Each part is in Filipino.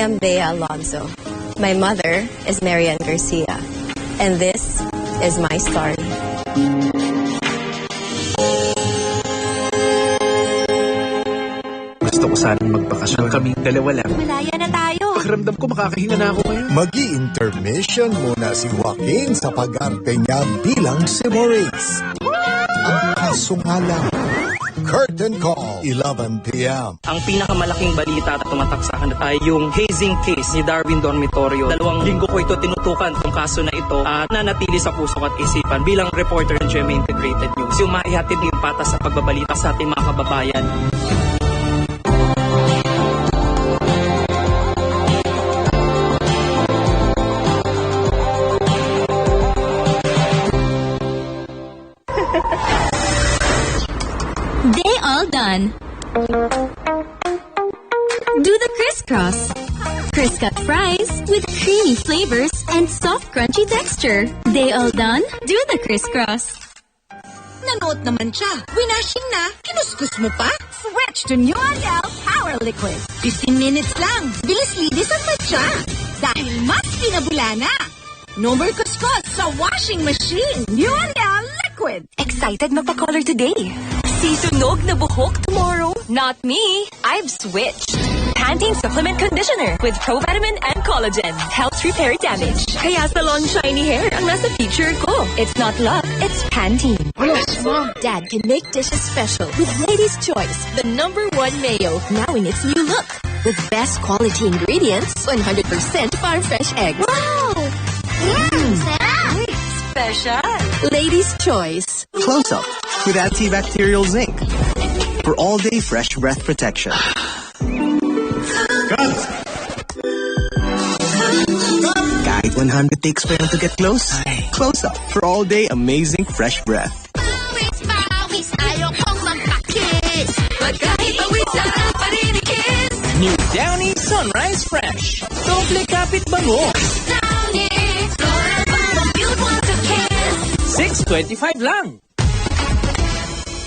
am Bea Alonzo. My mother is Marian Garcia. And this is my story. Gusto ko sanang magbakasyon kaming dalawa lang. Malaya na tayo. Pakiramdam ko makakahinga na ako ngayon. Mag-i-intermission muna si Joaquin sa pag-arte niya bilang si Maurice. Ang kaso nga lang, Curtain Call, 11 p.m. Ang pinakamalaking balita at tumatak sa akin ay yung hazing case ni Darwin Dormitorio. 2 linggo ko ito tinutukan tong kaso na ito at nanatili sa puso at isipan bilang reporter ng GMA Integrated News. Yung maihatid yung patas sa pagbabalita sa ating mga kababayan. They all done. Do the crisscross. Crisp-cut fries with creamy flavors and soft crunchy texture. They all done? Do the crisscross. Nanood naman siya. Winashing na. Kinuskus mo pa? Switch to New Ariel Power Liquid. 15 minutes lang. Bilis-lidis ang matcha. Dahil mas pinabula na. No more kuskus sa washing machine. New Ariel Liquid. Excited magpa-color today. Sisunog na buhok tomorrow? Not me. I've switched. Pantene Supplement Conditioner with Provitamin and Collagen helps repair damage. Kaya salon shiny hair ang nasa feature ko. It's not luck, it's Pantene. Yes, Mom. Dad can make dishes special with Lady's Choice, the #1 mayo, now in its new look. With best quality ingredients, 100% farm fresh eggs. Wow! Sarap! Special! Lady's Choice. Close Up with antibacterial zinc for all-day fresh breath protection. Kahit 100 takes pa yan to get close. Close Up for all-day amazing fresh breath. Pawis, ayaw kong magpa-kiss. Pagkahit pawis, sarap pa rin i-kiss. New Downy Sunrise Fresh. Doble kapit bango. Downy, Flora Bang, you'd want to kiss. 6.25 lang.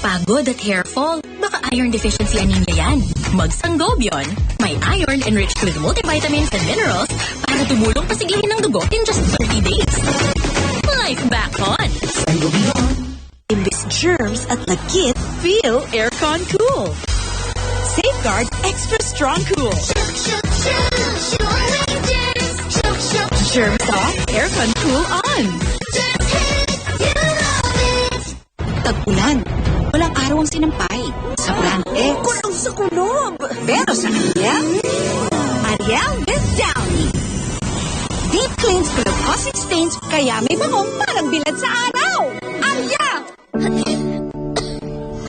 Pagod at hair fall, baka iron deficiency anemia yan. Mag-Sangobion. May iron enriched with multivitamins and minerals para tumulong pasiglahin ng dugo in just 30 days. Life back on. Sangobion. Imbis germs at lagkit, feel aircon cool. Safeguard extra strong cool. Germs off, aircon cool on. Tag-ulan. Walang araw ang sinampay. Sa Plan X. Kulang sa kulob. Pero sa Ariel, Ariel with Downy. Deep cleans for the caustic stains, kaya may bangong parang bilad sa araw. Ariel!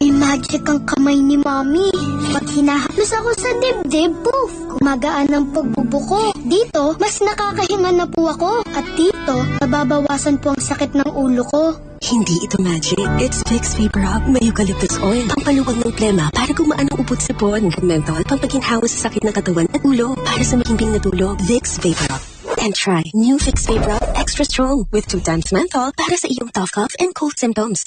May magic ang kamay ni Mommy. Pag hinahaplos ako sa dibdib, poof, gumagaan ang pagbubuko. Dito, mas nakakahinga na po ako. At dito, nababawasan po ang sakit ng ulo ko. Hindi ito magic. It's Vicks Vapor Rub. May eucalyptus oil. Pampaluwag ng plema para gumaan ang upot sipon. Menthol, pampaginhawa sa sakit ng katawan at ulo para sa makimbing na tulog. Vicks Vapor Rub. And try new Vicks Vapor Rub Extra Strong with 2 times menthol para sa iyong tough cough and cold symptoms.